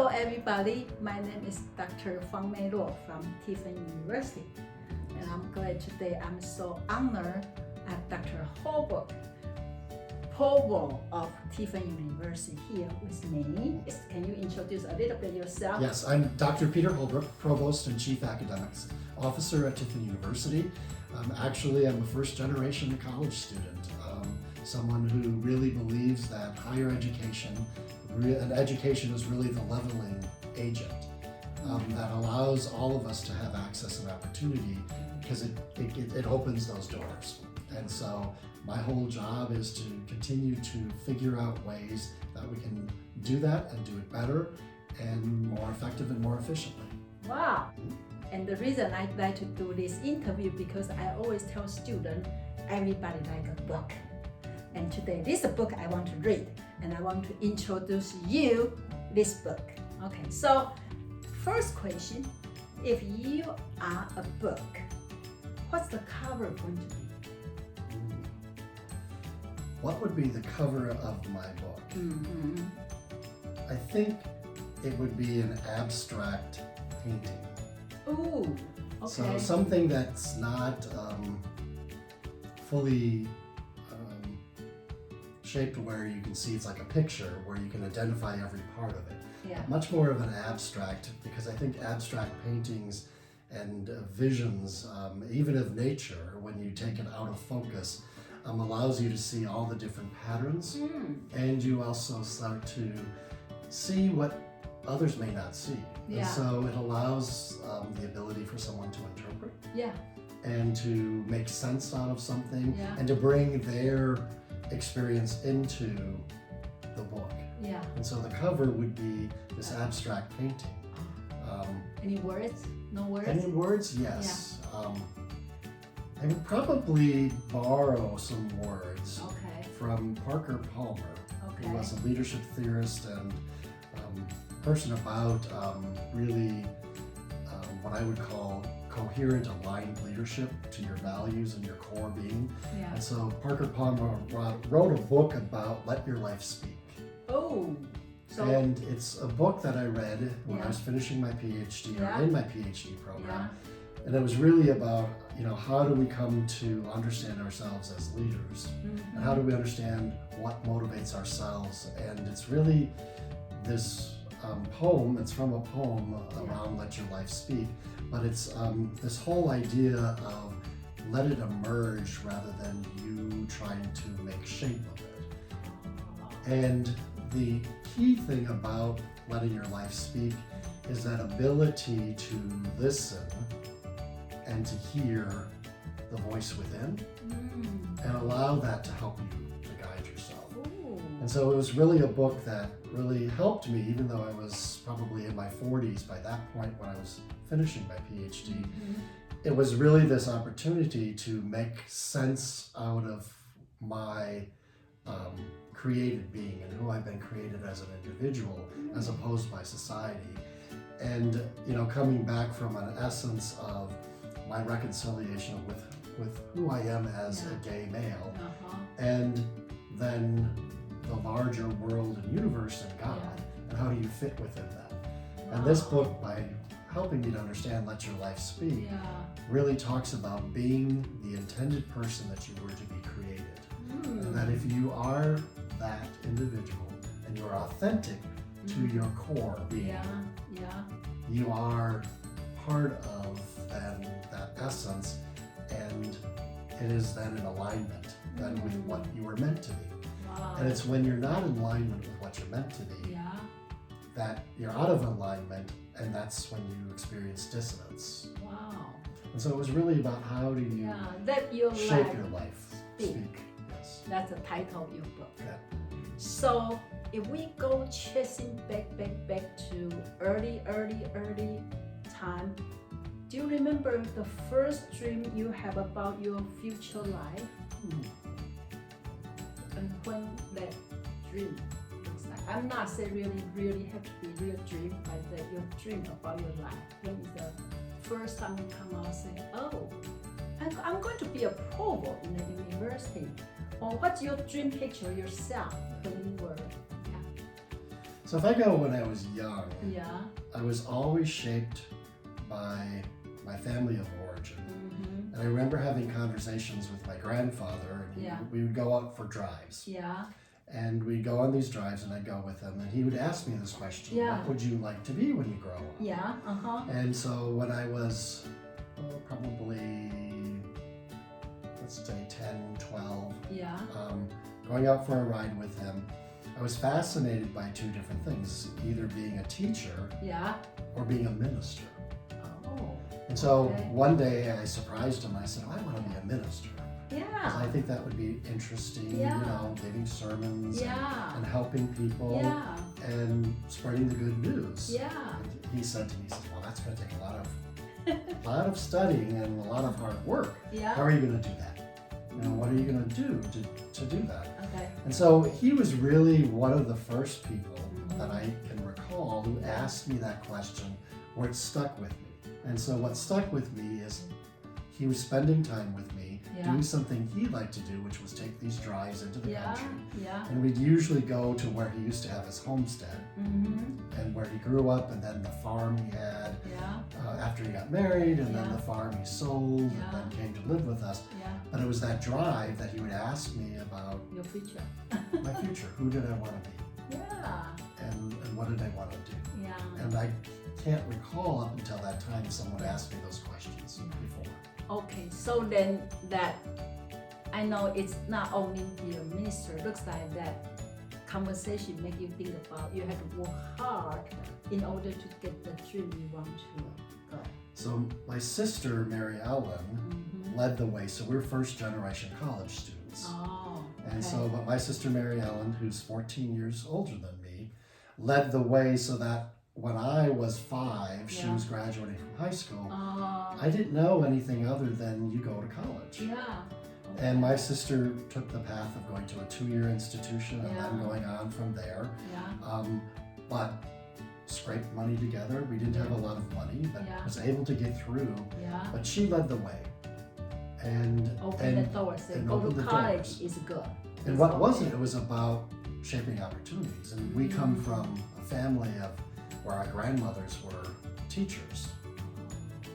Hello everybody, my name is Dr. Fang-Mei Law from Tiffin University. And I'm glad today I'm so honored at Dr. Holbrook, Provost of Tiffin University here with me. Can you introduce a little bit yourself? Yes, I'm Dr. Peter Holbrook, Provost and Chief Academics Officer at Tiffin University. Actually, I'm a first-generation college student, someone who really believes that higher education, and education is really the leveling agent that allows all of us to have access and opportunity because it opens those doors. And so my whole job is to continue to figure out ways that we can do that and do it better and more effective and more efficiently. Wow! And the reason I like to do this interview because I always tell students, everybody like a book. And today, this book I want to read, and I want to introduce you this book. Okay, so first question, if you are a book, what's the cover going to be? What would be the cover of my book? Mm-hmm. I think it would be an abstract painting. Ooh, okay. So something that's not fully shaped where you can see it's like a picture where you can identify every part of it. Yeah. Much more of an abstract, because I think abstract paintings and visions, even of nature, when you take it out of focus, allows you to see all the different patterns, and you also start to see what others may not see. Yeah. And so it allows the ability for someone to interpret, Yeah. and to make sense out of something, Yeah. and to bring their experience into the book. Yeah. And so the cover would be this abstract painting. Any words? No words? Any words? Yes. I would probably borrow some words Okay. from Parker Palmer, Okay. who was a leadership theorist and person about really what I would call coherent, aligned leadership to your values and your core being. Yeah. And so Parker Palmer wrote a book about Let Your Life Speak. Oh. So. And it's a book that I read when Yeah. I was finishing my PhD, or Yeah. in my PhD program. Yeah. And it was really about, how do we come to understand ourselves as leaders? Mm-hmm. And how do we understand what motivates ourselves? And it's really this poem, it's from a poem around Let Your Life Speak, but it's this whole idea of let it emerge rather than you trying to make shape of it. And the key thing about letting your life speak is that ability to listen and to hear the voice within and allow that to help you to guide yourself. Ooh. And so it was really a book that really helped me, even though I was probably in my 40s by that point when I was finishing my PhD. Mm-hmm. It was really this opportunity to make sense out of my created being and who I've been created as an individual as opposed by society. And coming back from an essence of my reconciliation with who I am as a gay male, and then the larger world and universe and God, and how do you fit within that? And this book, by helping me to understand Let Your Life Speak, really talks about being the intended person that you were to be created. And that if you are that individual and you are authentic to your core being, you are part of that essence, and it is then in alignment then with what you were meant to be. Wow. And it's when you're not in alignment with what you're meant to be that you're out of alignment, and that's when you experience dissonance. Wow. And so it was really about how do you Let your shape life your life speak. Yes. That's the title of your book. Yeah. So if we go chasing back to early time, do you remember the first dream you have about your future life? And when that dream looks like? I'm not saying really have to be real dream, but your dream about your life. When is the first time you come out and say, oh, I'm going to be a provost in the university? Or what's your dream picture yourself when you were? So if I go when I was young, Yeah. I was always shaped by my family of origin. Mm-hmm. And I remember having conversations with my grandfather, and Yeah. we would go out for drives. Yeah. And we'd go on these drives, and I'd go with him, and he would ask me this question, Yeah. what would you like to be when you grow up? Yeah. And so when I was probably, let's say 10, 12, Yeah. going out for a ride with him, I was fascinated by two different things, either being a teacher Yeah. or being a minister. Oh. And so Okay. one day I surprised him. I said, I want to be a minister. Yeah. I think that would be interesting, Yeah. you know, giving sermons Yeah. and helping people Yeah. and spreading the good news. Yeah. And he said to me, he said, well, that's going to take a lot of studying and a lot of hard work. Yeah. How are you going to do that? You know, what are you going to do to do that? Okay. And so he was really one of the first people that I can recall who asked me that question, where it stuck with me. And so what stuck with me is he was spending time with me, Yeah. doing something he liked to do, which was take these drives into the Yeah. country. Yeah. And we'd usually go to where he used to have his homestead Mm-hmm. and where he grew up, and then the farm he had Yeah. after he got married, and then Yeah. the farm he sold, Yeah. and then came to live with us. Yeah. But it was that drive that he would ask me about Your future. my future. Who did I want to be? Yeah. And what did I want to do? Yeah. And I can't recall up until that time someone asked me those questions before. Okay, so then that I know it's not only be a minister. Looks like that conversation make you think about you have to work hard in order to get the dream you want to go. So my sister, Mary Ellen, led the way. So we're first generation college students. Oh, okay. And so, but my sister, Mary Ellen, who's 14 years older than me, led the way so that when I was 5, she Yeah. was graduating from high school. Oh, I didn't know anything other than you go to college. yeah. And my sister took the path of going to a 2-year institution and then Yeah. going on from there. Yeah. But scraped money together. We didn't have a lot of money, but Yeah. was able to get through. Yeah. But she led the way. And Open the doors. and Go open to the college doors. is good. And what was it? It was about shaping opportunities. And we come from a family of where our grandmothers were teachers.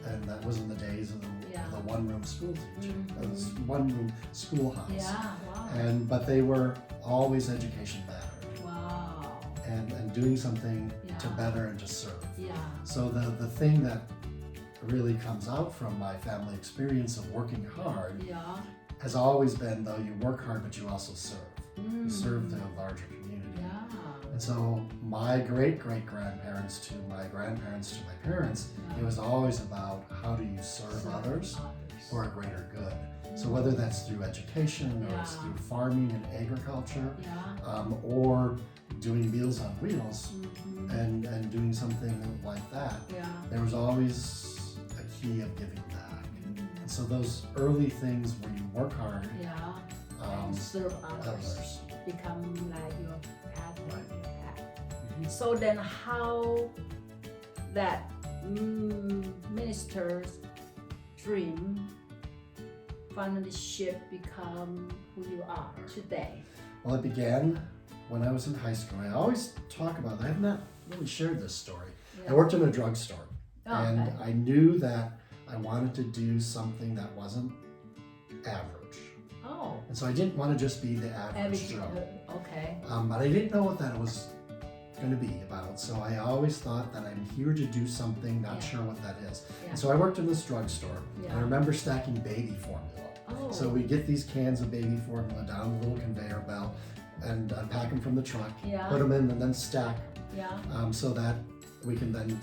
And that was in the days of the Yeah. one-room school teacher. It was one-room schoolhouse. Yeah. Wow. But they were always education mattered. Wow. And doing something to Yeah. better and to serve. Yeah. So the thing that really comes out from my family experience of working hard Yeah. has always been, though you work hard, but you also serve. You serve the Mm. larger community. Yeah. And so my great-great-grandparents to my grandparents to my parents, it was always about how do you serve others for a greater good. So whether that's through education or it's Yeah. through farming and agriculture, Yeah. or doing Meals on Wheels Mhm. and doing something like that, Yeah. there was always a key of giving back. And so those early things where you work hard, Yeah. And serve others. others. Become like your pattern. Right. Your path. Mhm. So then how that minister's dream finally shape become who you are today? Well, it began when I was in high school. I always talk about that. I have not really shared this story. I worked in a drugstore, and Okay. I knew that I wanted to do something that wasn't average. Oh. And so I didn't want to just be the average Everything. Joe. Okay. But I didn't know what that was going to be about. So I always thought that I'm here to do something, not Yeah. sure what that is. Yeah. And so I worked in this drugstore, and I Yeah. remember stacking baby formula. Oh. So we get these cans of baby formula down the little conveyor belt and unpack them from the truck, Yeah. put them in, and then stack Yeah. so that we can then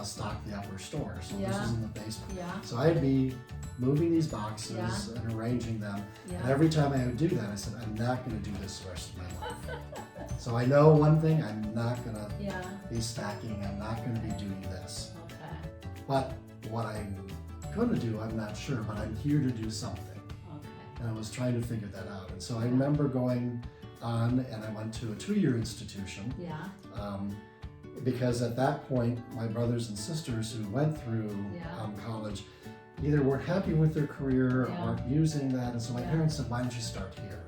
stock the upper store. So this Yeah. is in the basement. Yeah. So I'd be moving these boxes Yeah. and arranging them. And Yeah. every time I would do that, I said, I'm not going to do this the rest of my life. So I know one thing, I'm not going to Yeah. be stacking, I'm not going to be doing this. Okay. But what I'm going to do, I'm not sure, but I'm here to do something. Okay. And I was trying to figure that out. And so I remember going on, and I went to a 2-year institution. Yeah. Because at that point, my brothers and sisters who went through Yeah. college either weren't happy with their career or Yeah. weren't using that. And so my Yeah. parents said, why don't you start here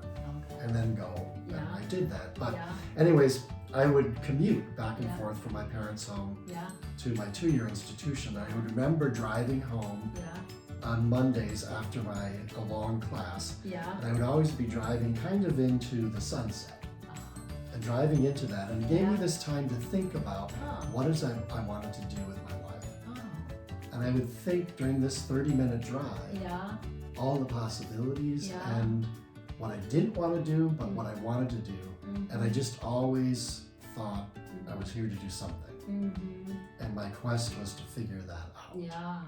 Okay. and then go? Yeah. And I did that. But Yeah. anyways, I would commute back and forth from my parents' home Yeah. to my 2-year institution. I would remember driving home Yeah. on Mondays after a long class. Yeah. And I would always be driving kind of into the sunset and driving into that. And it gave me this time to think about what is I wanted to do with my life. And I would think during this 30-minute drive, all the possibilities and what I didn't want to do, but what I wanted to do. And I just always thought I was here to do something. And my quest was to figure that out. Yeah.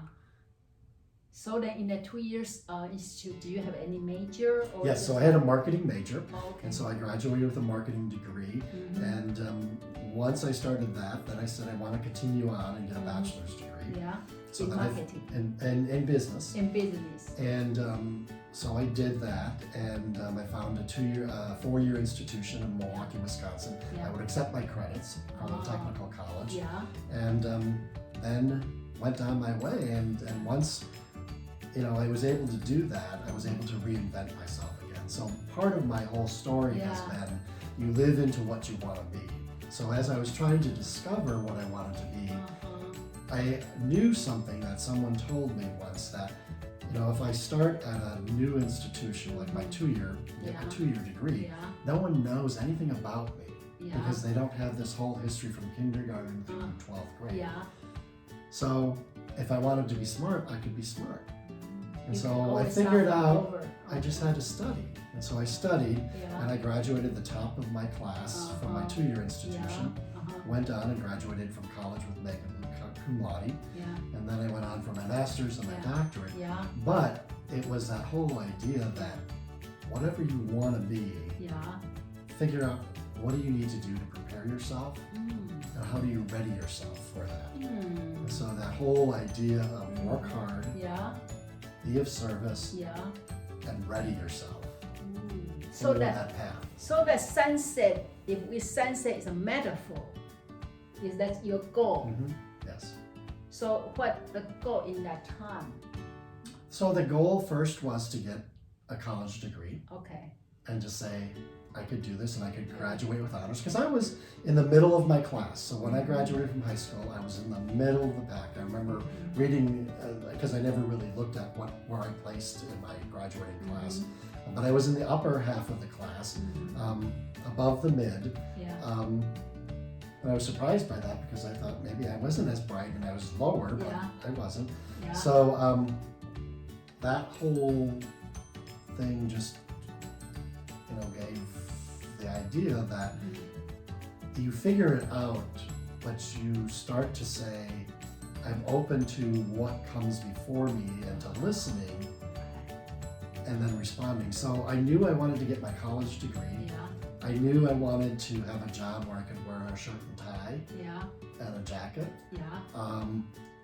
So then in the 2 years institute, do you have any major? Or Yes, so I had a marketing major. Okay. And so I graduated with a marketing degree. And once I started that, then I said I want to continue on and get a bachelor's degree. Yeah. So in then marketing. In business. In business. And so I did that, and I found a 4-year institution in Milwaukee, Wisconsin. I would accept my credits from a technical college. Yeah. And then went on my way. And once I was able to do that, I was able to reinvent myself again. So part of my whole story has been you live into what you want to be. So as I was trying to discover what I wanted to be, I knew something that someone told me once that, if I start at a new institution like my 2-year, a 2-year degree, no one knows anything about me because they don't have this whole history from kindergarten through 12th grade. Yeah. So if I wanted to be smart, I could be smart. And You can so I always figured start out over. I just had to study. And so I studied and I graduated the top of my class from my 2-year institution. Went on and graduated from college with magna cum laude. And then I went on for my master's and my doctorate. But it was that whole idea that whatever you want to be, figure out what do you need to do to prepare yourself and how do you ready yourself for that. And so that whole idea of work hard, be of service, and ready yourself. So that path. So that sunset, if sunset is a metaphor, is that your goal? Yes. So what the goal in that time? So the goal first was to get a college degree. Okay. And to say I could do this and I could graduate with honors because I was in the middle of my class. So when I graduated from high school, I was in the middle of the pack. I remember reading because I never really looked at where I placed in my graduating class, but I was in the upper half of the class, above the mid. And I was surprised by that because I thought maybe I wasn't as bright and I was lower, but I wasn't. So that whole thing just gave the idea that you figure it out, but you start to say, I'm open to what comes before me and to listening and then responding. So I knew I wanted to get my college degree. I knew I wanted to have a job where I could wear a shirt and tie and a jacket.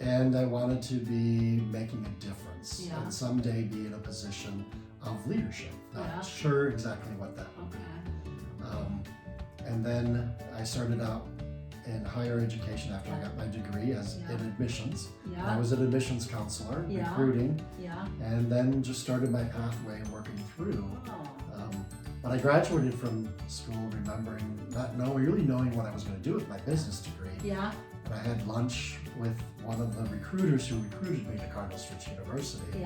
And I wanted to be making a difference and someday be in a position of leadership. Not sure exactly what that would be. And then I started out in higher education after I got my degree in admissions. I was an admissions counselor, recruiting, and then just started my pathway working through. But I graduated from school remembering not really knowing what I was going to do with my business degree. And I had lunch with one of the recruiters who recruited me to Cardinal Stritch University.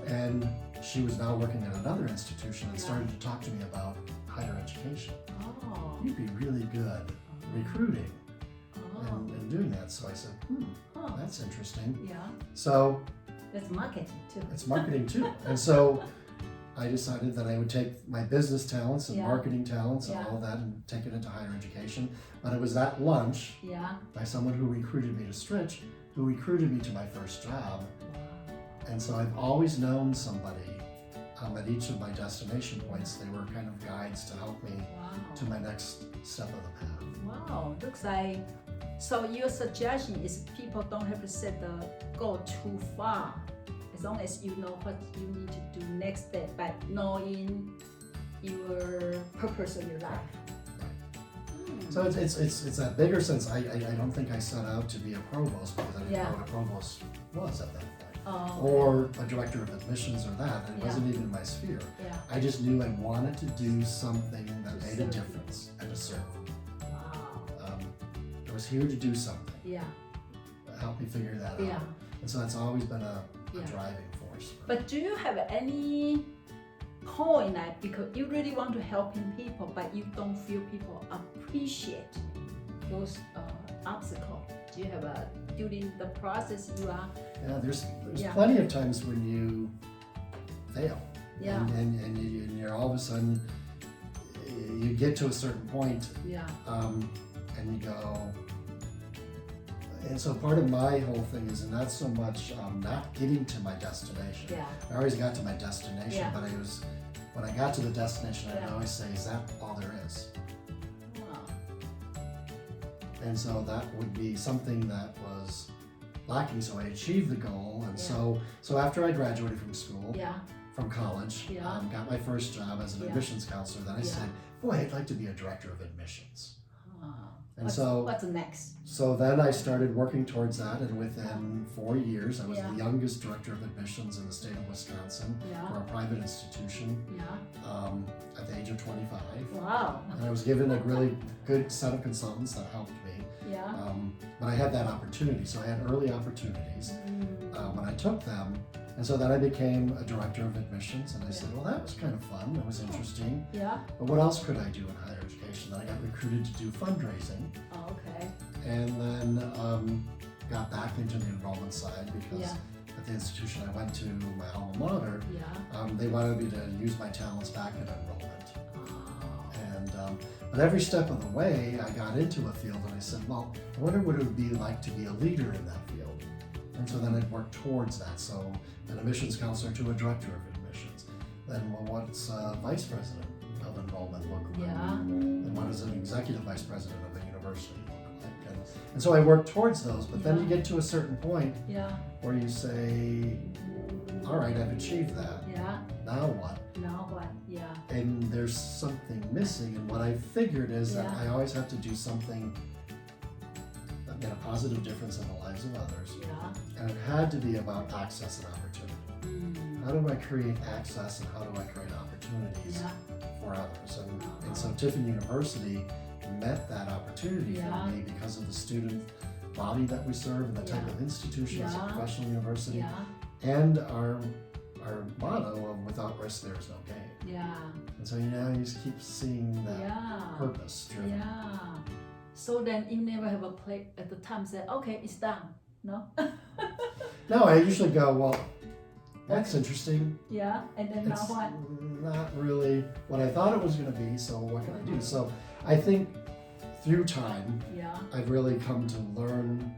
And she was now working at another institution and started to talk to me about higher education. You'd be really good recruiting and doing that. So I said, that's interesting. So that's marketing too. It's marketing too. And so I decided that I would take my business talents and marketing talents and all of that and take it into higher education. But it was that lunch by someone who recruited me to Stritch, who recruited me to my first job. And so I've always known somebody at each of my destination points. They were kind of guides to help me to my next step of the path. Wow, looks like, so your suggestion is people don't have to set the goal too far. As long as you know what you need to do next step, but knowing your purpose of your life. So it's that bigger sense. I don't think I set out to be a provost because I didn't know what a provost was at that point. Or a director of admissions or that. It wasn't even in my sphere. I just knew I wanted to do something that made a difference and to serve. was here to do something. Yeah. Help me figure that Yeah. out. And so that's always been a Yeah. driving force. But do you have any point that because you really want to helping people, but you don't feel people appreciate those obstacles? Do you have during the process you are? Yeah, there's Yeah. plenty of times when you fail. Yeah. And you're all of a sudden, you get to a certain point, Yeah. and you go, and so part of my whole thing is not so much not getting to my destination. Yeah. I always got to my destination, Yeah. but when I got to the destination, I'd Yeah. always say, is that all there is? Wow. And so that would be something that was lacking. So I achieved the goal, and Yeah. so after I graduated from school, Yeah. from college, Yeah. got my first job as an Yeah. admissions counselor. Then I Yeah. said, boy, I'd like to be a director of admissions. And What's next? So then I started working towards that, and within 4 years, I was Yeah. the youngest director of admissions in the state of Wisconsin Yeah. for a private institution Yeah. at the age of 25. Wow. And I was given a really good set of consultants that helped me. Yeah. But I had that opportunity, so I had early opportunities when I took them. And so then I became a director of admissions, and I said, well, that was kind of fun, it was interesting, Yeah. but what else could I do in higher education? Then I got recruited to do fundraising, Oh, okay. and then got back into the enrollment side because Yeah. at the institution I went to, my alma mater, Yeah. they wanted me to use my talents back in enrollment. Oh. And but every step of the way, I got into a field, and I said, well, I wonder what it would be like to be a leader in that field. And so then I'd work towards that. So an admissions counselor to a director of admissions. Then, well, what's a vice president of enrollment look like? Yeah. And what does an executive vice president of a university look like? And so I work towards those, but then you get to a certain point Yeah. where you say, all right, I've achieved that. Yeah. Now what? Now what? Yeah. And there's something missing, and what I figured is that Yeah. I always have to do something that made a positive difference in the lives of others, Yeah. and it had to be about access and opportunity. Mm. How do I create access, and how do I create opportunities Yeah. for others? And so Tiffin University met that opportunity Yeah. for me because of the student body that we serve and the type Yeah. of institution as a Yeah. professional university, Yeah. and our motto of without risk there is no gain. Yeah. And so you just keep seeing that Yeah. purpose driven. Yeah. So then you never have a play at the time say, okay, it's done. No? No, I usually go, well, that's interesting. Yeah. And then It's now what? not really what I thought it was going to be, so what can I do? So I think through time, Yeah. I've really come to learn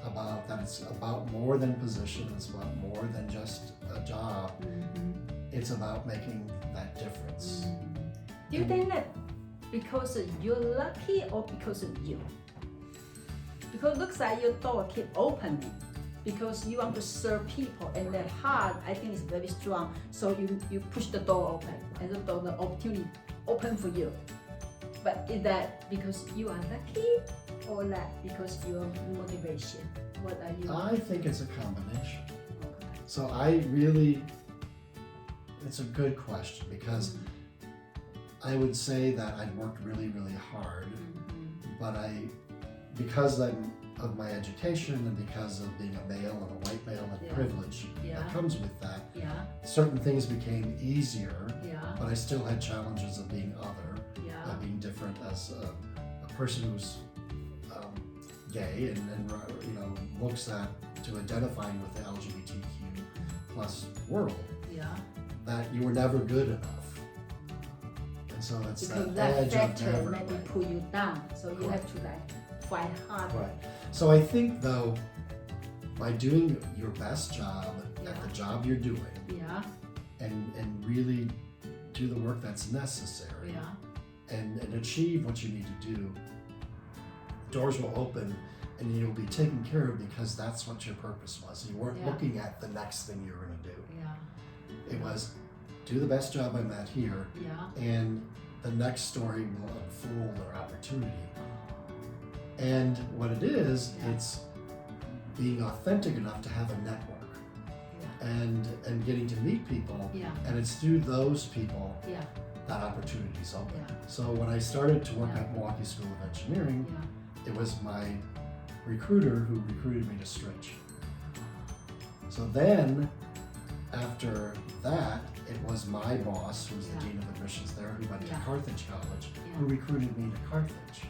about that it's about more than position, it's about more than just a job. Mm-hmm. It's about making that difference. Do you think that because you're lucky or because of you? Because it looks like your door keep opening because you want to serve people, and that heart I think is very strong. So you push the door open, and the opportunity open for you. But is that because you are lucky, or that because your motivation? What are you? I think it's a combination. Okay. So it's a good question because I would say that I'd worked really, really hard, but because of my education and because of being a male and a white male and privilege that comes with that, Yeah. certain things became easier, Yeah. but I still had challenges of being other, Yeah. being different as a person who's gay and looks to identifying with the LGBTQ plus world, Yeah. that you were never good enough. And so it's Because that that edge of factor never. maybe Right. pull you down, so you have to fight hard. Right. So I think though, by doing your best job at Yeah. the job you're doing, Yeah. and really do the work that's necessary, Yeah. and achieve what you need to do, doors will open and you'll be taken care of because that's what your purpose was. You weren't Yeah. looking at the next thing you were going to do. Yeah. It was do the best job I'm at here, Yeah. and the next story will unfold or opportunity. And what it is, Yeah. it's being authentic enough to have a network Yeah. and getting to meet people, Yeah. and it's through those people Yeah. that opportunities open. Yeah. So when I started to work Yeah. at Milwaukee School of Engineering, Yeah. it was my recruiter who recruited me to Stritch. So then, after that, it was my boss, who was the dean of admissions there, who went to Carthage College, who recruited me to Carthage.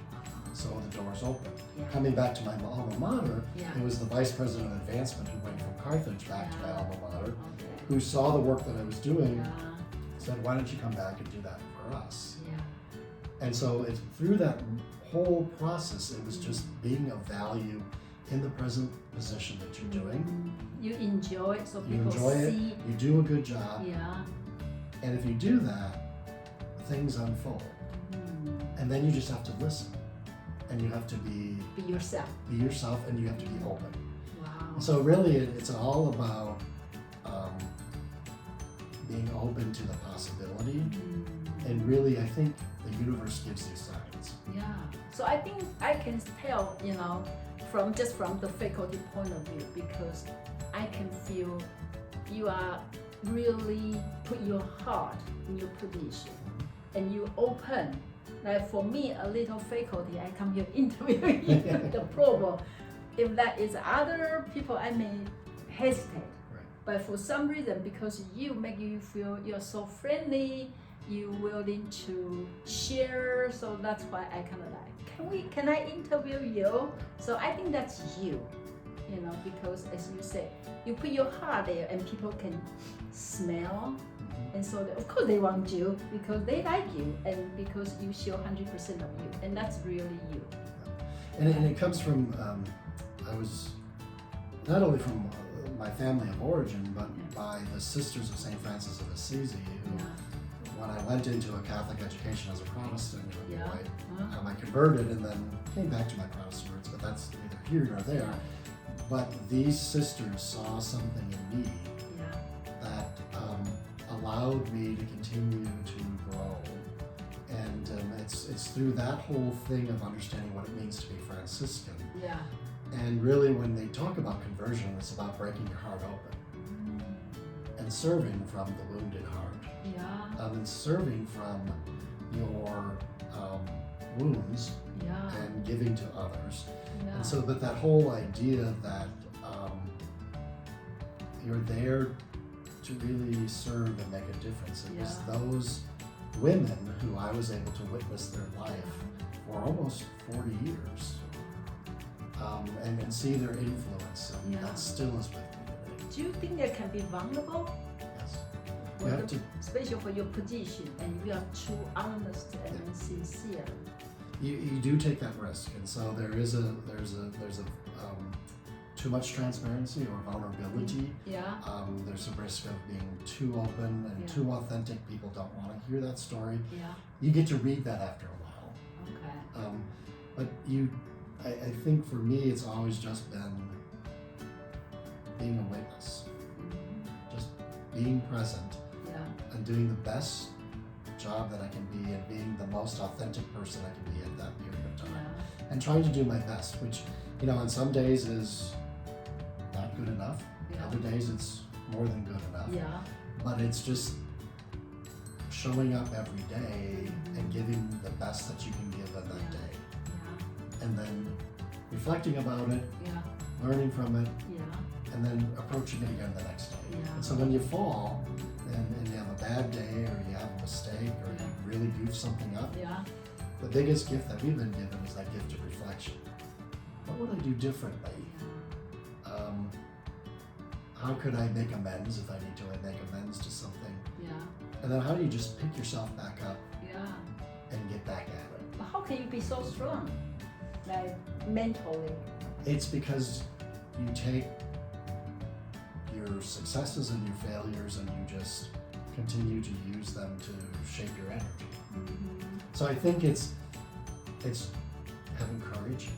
So the doors opened. Coming back to my alma mater, it was the vice president of advancement who went from Carthage back to my alma mater, who saw the work that I was doing, said, why don't you come back and do that for us? And so through that whole process, it was just being of value in the present position that you're doing. You enjoy it, so you people enjoy see. it, you do a good job. Yeah. And if you do that, things unfold. And then you just have to listen. And you have to be yourself. Be yourself, and you have to be open. Wow. So really, it's all about being open to the possibility. And really, I think the universe gives you signs. Yeah. So I think I can tell, from the faculty point of view, because I can feel you are really put your heart in your position, and you open. Like for me, a little faculty, I come here interviewing the Provost. If that is other people, I may hesitate. Right. But for some reason, because you make you feel you're so friendly, you willing to share, so that's why I kind of like, can I interview you? So I think that's you, because as you said, you put your heart there and people can smell. And so, of course, they want you because they like you and because you show 100% of you. And that's really you. And it comes from, I was not only from my family of origin, but by the Sisters of St. Francis of Assisi, who, when I went into a Catholic education as a Protestant, I converted and then came back to my Protestant roots, but that's neither here nor there. But these sisters saw something in me that allowed me to continue to grow, and it's through that whole thing of understanding what it means to be Franciscan. And really, when they talk about conversion, it's about breaking your heart open and serving from the wounded heart, and serving from your wounds and giving to others. And so, but that whole idea that you're there to really serve and make a difference. It was those women who I was able to witness their life for almost 40 years and see their influence, and that still is with me today. Do you think they can be vulnerable? Yes. You have to, especially for your position, and you are too honest and sincere. You do take that risk, and so there's a too much transparency or vulnerability. There's a risk of being too open and too authentic. People don't want to hear that story. You get to read that after a while. But I think for me, it's always just been being a witness, just being present, and doing the best job that I can be, and being the most authentic person I can be at that period of time, and trying to do my best, which on some days is not good enough. Other days it's more than good enough. But it's just showing up every day and giving the best that you can give in that day. And then reflecting about it, learning from it, and then approaching it again the next day. And so when you fall and you have a bad day, or you have a mistake, or you really goof something up, the biggest gift that we've been given is that gift of reflection. What would I do differently? How could I make amends if I need to make amends to something? And then how do you just pick yourself back up and get back at it? But how can you be so strong, like mentally? It's because you take your successes and your failures and you just continue to use them to shape your energy. So I think it's having courage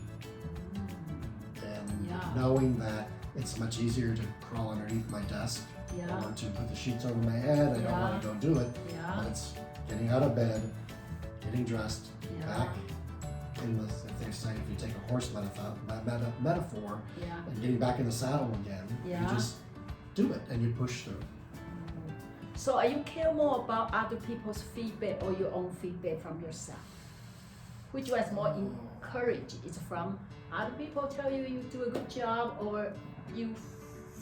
and knowing that it's much easier to crawl underneath my desk or to put the sheets over my head. I don't want to go do it. But it's getting out of bed, getting dressed, back in the, if they say, if you take a horse metaphor, and getting back in the saddle again, you just do it and you push through. So are you care more about other people's feedback or your own feedback from yourself? Which one is more courage is from other people tell you you do a good job, or you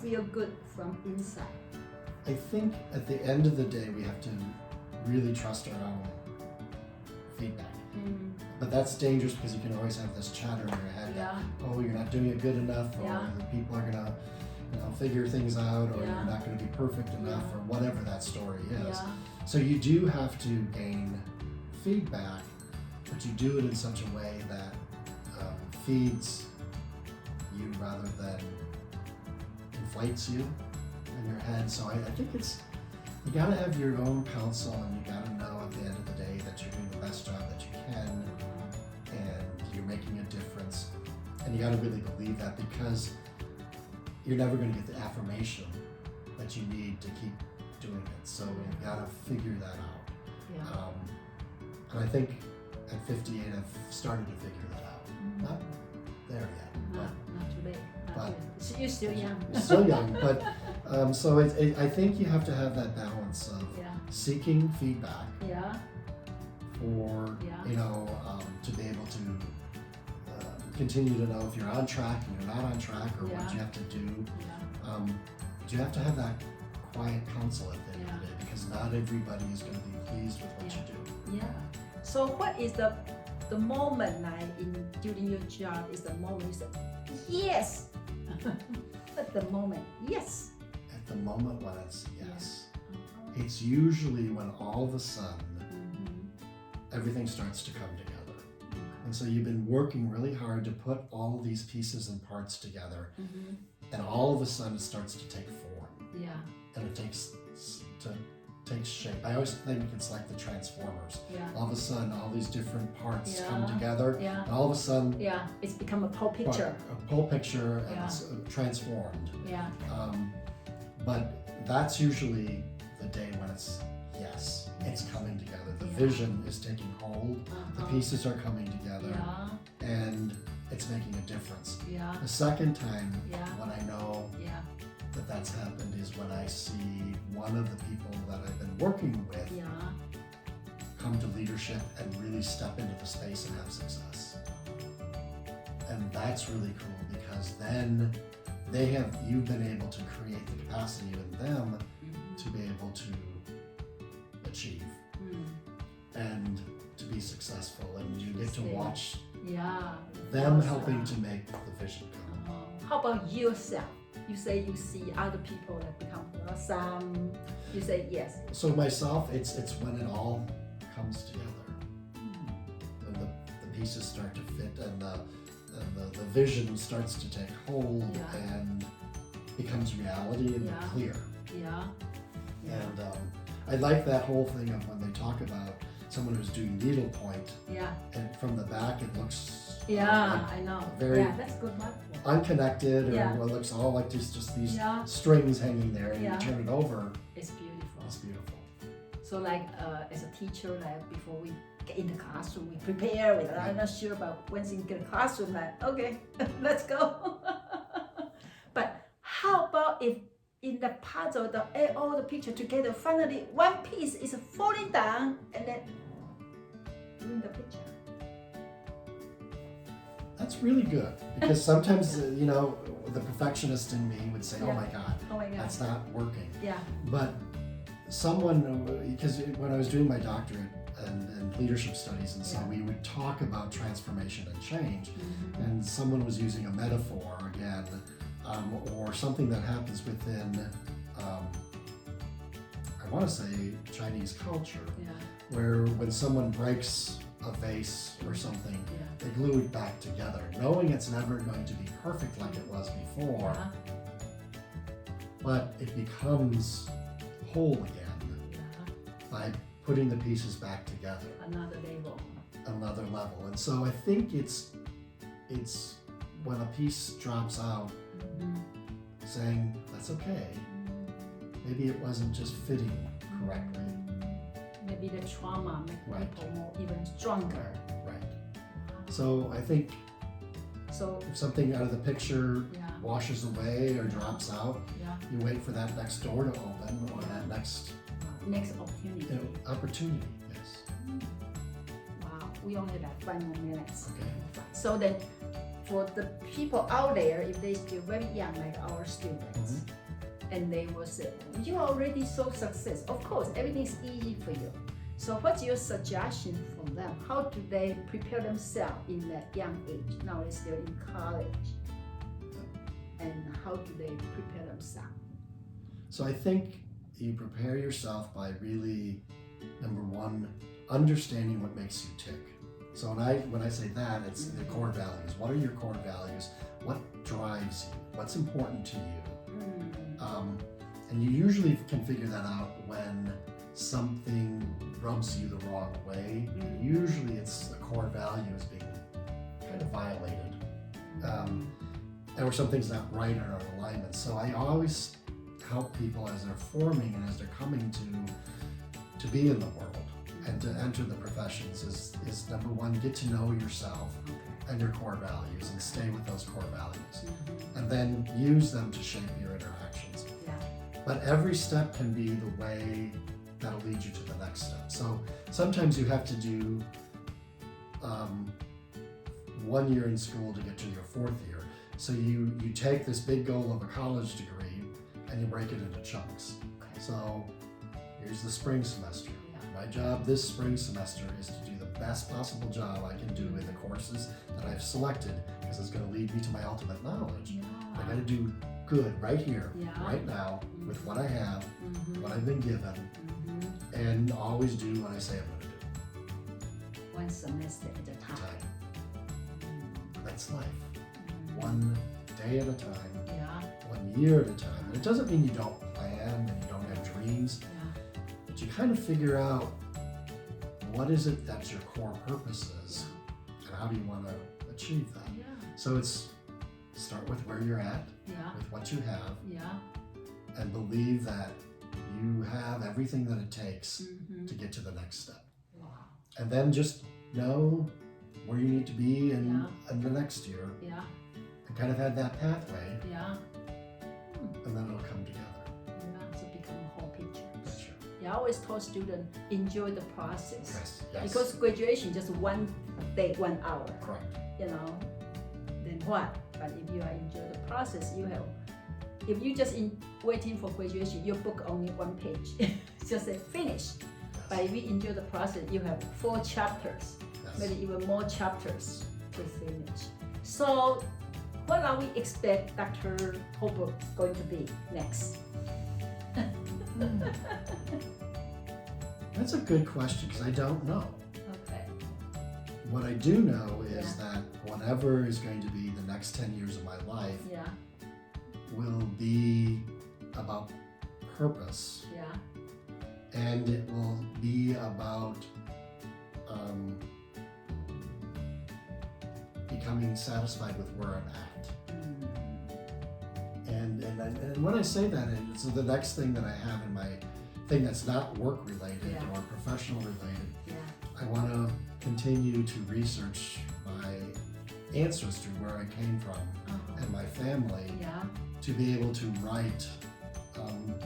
feel good from inside? I think at the end of the day, we have to really trust our own feedback. But that's dangerous because you can always have this chatter in your head that, oh, you're not doing it good enough, or the people are gonna, figure things out, or you're not gonna be perfect enough, or whatever that story is. So you do have to gain feedback, but you do it in such a way that feeds you rather than inflates you in your head. So I think you gotta have your own counsel, and you gotta know at the end of the day that you're doing the best job that you can, and you're making a difference. And you gotta really believe that, because you're never gonna get the affirmation that you need to keep doing it. So you gotta figure that out. And I think at 58, I've started to figure that out. Not there yet. Not too late. You're still young. You're still young, but so I think you have to have that balance of seeking feedback for to be able to continue to know if you're on track and you're not on track, or what you have to do. But you have to have that quiet counsel at the end of the day, because not everybody is going to be pleased with what you do. Yeah. So what is the moment during your job is the moment you say, yes? At the moment, yes. At the moment when it's yes. It's usually when all of a sudden everything starts to come together. And so you've been working really hard to put all of these pieces and parts together, and all of a sudden it starts to take form. Yeah. And it takes shape. I always think it's like the Transformers. All of a sudden, all these different parts come together, and all of a sudden, it's become a whole picture. A whole picture, and it's transformed. But that's usually the day when it's yes, it's coming together. The vision is taking hold. The pieces are coming together, and it's making a difference. The second time when I know that that's happened is when I see one of the people that I've been working with come to leadership and really step into the space and have success. And that's really cool, because then you've been able to create the capacity in them to be able to achieve and to be successful, and you get to watch them helping to make the vision come. How about yourself? You say you see other people that become awesome. You say yes. So myself, it's when it all comes together, and the pieces start to fit, and the vision starts to take hold and becomes reality and clear. And I like that whole thing of when they talk about someone who's doing needlepoint, and from the back it looks I know. Very that's good one. unconnected, or what looks all like just these strings hanging there, and you turn it over. It's beautiful. It's beautiful. So like as a teacher, like before we get in the classroom, we prepare. I'm not sure about once you get a classroom, like okay, let's go. But how about if in the puzzle, all the picture together, finally one piece is falling down, and then ruin the picture? That's really good, because sometimes the perfectionist in me would say, oh my God, that's not working. But because when I was doing my doctorate and leadership studies, and so we would talk about transformation and change, and someone was using a metaphor again, or something that happens within, I want to say Chinese culture, where when someone breaks a vase or something, they glue it back together, knowing it's never going to be perfect like it was before, but it becomes whole again by putting the pieces back together. Another level. And so I think it's when a piece drops out, saying that's okay. Maybe it wasn't just fitting correctly. Maybe the trauma makes people more even stronger. Right. So I think if something out of the picture washes away or drops out, you wait for that next door to open, or that next opportunity. Opportunity, yes. Wow. we only have like 5 more minutes. Okay. So that for the people out there, if they still very young, like our students, and they will say, you are already so successful. Of course, everything is easy for you. So what's your suggestion for them? How do they prepare themselves in that young age? Now they're still in college. And how do they prepare themselves? So I think you prepare yourself by really, number one, understanding what makes you tick. So when I say that, it's the core values. What are your core values? What drives you? What's important to you? And you usually can figure that out when something rubs you the wrong way. Usually it's the core value is being kind of violated. Or something's not right or out of alignment. So I always help people as they're forming and as they're coming to be in the world and to enter the professions is number one, get to know yourself and your core values and stay with those core values. And then use them to shape your interactions. But every step can be the way that'll lead you to the next step. So sometimes you have to do 1 year in school to get to your 4th year. So you take this big goal of a college degree and you break it into chunks. So here's the spring semester. My job this spring semester is to do the best possible job I can do in the courses that I've selected because it's going to lead me to my ultimate knowledge. I got to do good right here, right now, with what I have, what I've been given, and always do what I say I'm going to do. One semester at a time. That's life. One day at a time, 1 year at a time. And it doesn't mean you don't plan and you don't have dreams, but you kind of figure out what is it that's your core purpose is, and how do you want to achieve that. So it's start with where you're at, with what you have, and believe that you have everything that it takes to get to the next step. And then just know where you need to be in the next year. And kind of have that pathway. And then it'll come together. So become a whole picture. Sure. I always tell students, enjoy the process. Yes. Because graduation just 1 day, 1 hour. Correct. Then what? But if you enjoy the process, you have. If you just waiting for graduation, your book only 1 page. Just say finish. But if you enjoy the process, you have 4 chapters, maybe even more chapters to finish. So, what are we expect Dr. Holbrook going to be next? That's a good question because I don't know. Okay. What I do know is that whatever is going to be the next 10 years of my life will be about purpose. And it will be about becoming satisfied with where I'm at. And when I say that, it's the next thing that I have in my thing that's not work related or professional related. I want to continue to research my ancestry, where I came from, and my family, to be able to write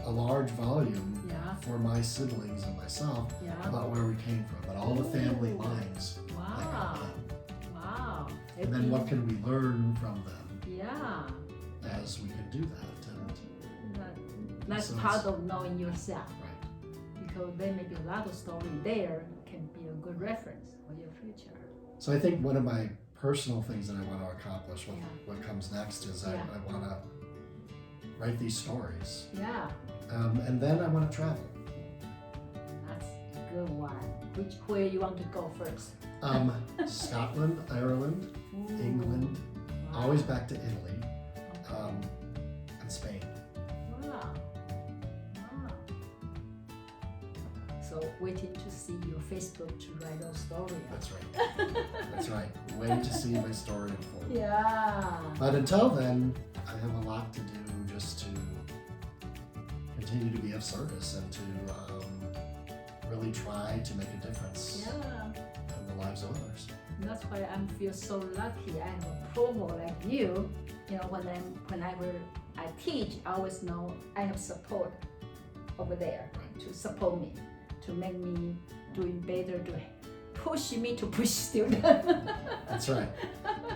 a large volume for my siblings and myself about where we came from, and all the family lines that got done. And then what can we learn from them as we can do that. And that's part of knowing yourself. Because there may be a lot of story there can be a good reference for your future. So I think one of my personal things that I want to accomplish, what comes next, is I want to write these stories. And then I want to travel. That's a good one. Where you want to go first? Scotland, Ireland, England, always back to Italy, and Spain. So waiting to see your Facebook to write those stories. That's right. That's right. Waiting to see my story unfold. But until then, I have a lot to do just to continue to be of service and to really try to make a difference in the lives of others. And that's why I feel so lucky. I have a Provost like you. Whenever I teach, I always know I have support over there to support me, to make me doing better, to push me to push students. That's right.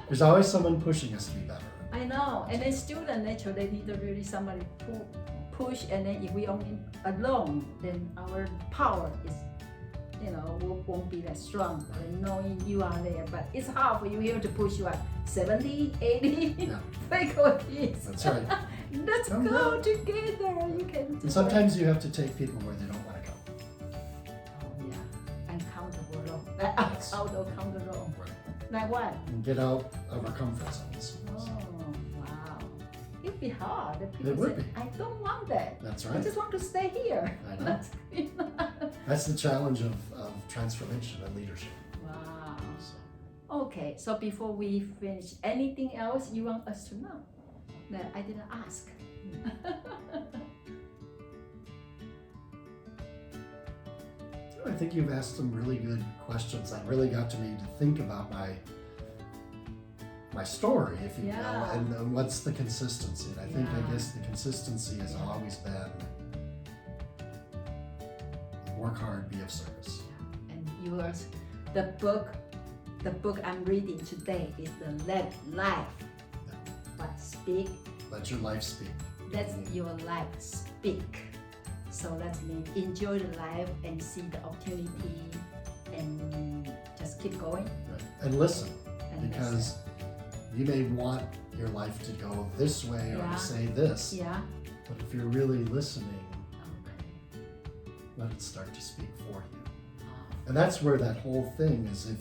There's always someone pushing us to be better. I know, and then student naturally they need really somebody push, and then if we only alone, then our power is, won't be that strong. And knowing you are there, but it's hard for you here to push you up 70, 80 faculties. That's right. Let's go together. You can do And sometimes you have to take people where they don't want to go. Oh yeah, uncountable. Uncountable. Like what? And get out of our comfort zones. Oh, wow. It'd be hard. People It would say, be. I don't want that. That's I right. just want to stay here. I know. That's the challenge of transformation and leadership. Wow. Okay, so before we finish, anything else you want us to know that I didn't ask? I think you've asked some really good questions that really got me to think about my story, if you will, and what's the consistency. And I guess the consistency has always been work hard, be of service. And yours, the book I'm reading today is the Let Life but Speak. Let your life speak. Let your life speak. So that means enjoy the life and see the opportunity and just keep going. Right. And listen, because you may want your life to go this way or to say this. Yeah. But if you're really listening, let it start to speak for you. And that's where that whole thing is. If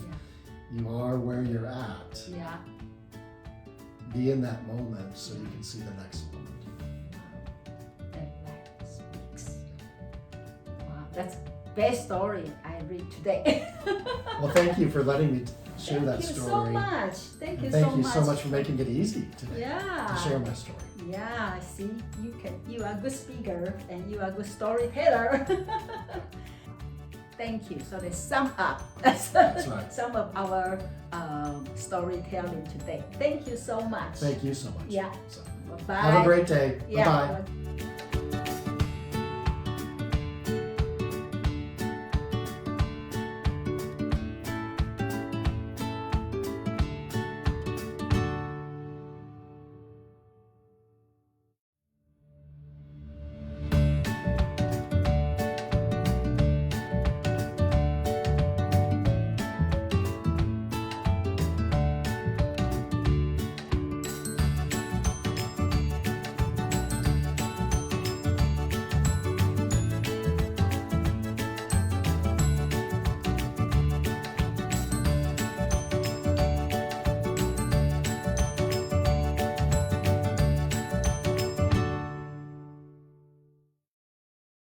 you are where you're at, be in that moment so you can see the next moment. That's best story I read today. Well, thank you for letting me share that story. Thank you so much. Thank you so so much much for making it easy today to share my story. Yeah, see, you are a good speaker and you are a good storyteller. Thank you. So let's sum up. That's right. Some of our storytelling today. Thank you so much. Thank you so much. Yeah. So, Bye-bye. have a great day. Yeah. Bye-bye.